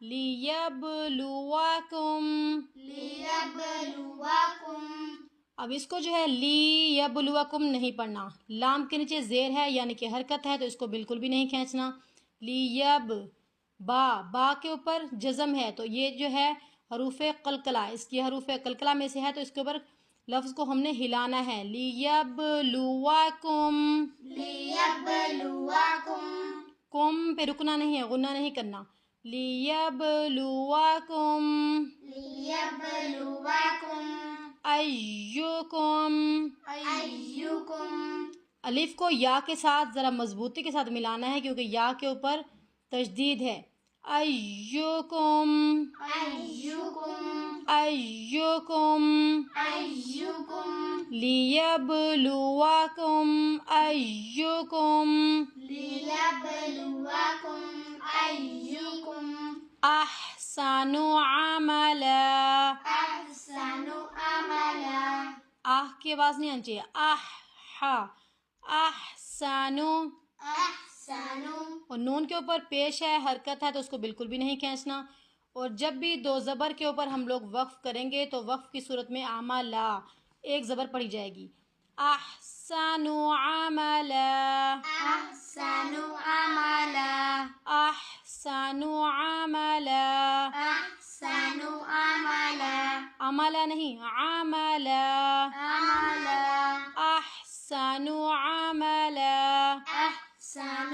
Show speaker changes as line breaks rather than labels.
لیبلوکم،
لیبلوکم،
اب اس کو جو ہے لیبلوکم نہیں پڑھنا، لام کے نیچے زیر ہے یعنی کہ حرکت ہے تو اس کو بالکل بھی نہیں کھینچنا. لیب، با کے اوپر جزم ہے تو یہ جو ہے حروف قلقلہ، اس کی حروف قلقلہ میں سے ہے تو اس کے اوپر لفظ کو ہم نے ہلانا ہے. لیبلوکم،
لیبلوکم،
کم پہ رکنا نہیں ہے، غنہ نہیں کرنا. لیبلوکم
لیبلوکم،
ایکم،
ایکم،
الف کو یا کے ساتھ ذرا مضبوطی کے ساتھ ملانا ہے کیونکہ یا کے اوپر تشدید ہے. ایکم،
ایکم،
ایکم،
ایکم،
لیبلوکم ایکم
لیبلوکم، ایکم
احسن عملا.
احسن عملا،
کی آواز نہیں آنی چاہیے. احسن،
احسن،
اور نون کے اوپر پیش ہے، حرکت ہے تو اس کو بالکل بھی نہیں کھینچنا. اور جب بھی دو زبر کے اوپر ہم لوگ وقف کریں گے تو وقف کی صورت میں عملا ایک زبر پڑی جائے گی. احسن عملا،
احسن عملا،
احسن عملا،
احسن عملا،
عملا نہیں عملا،
عملا،
احسن عملا.
احسن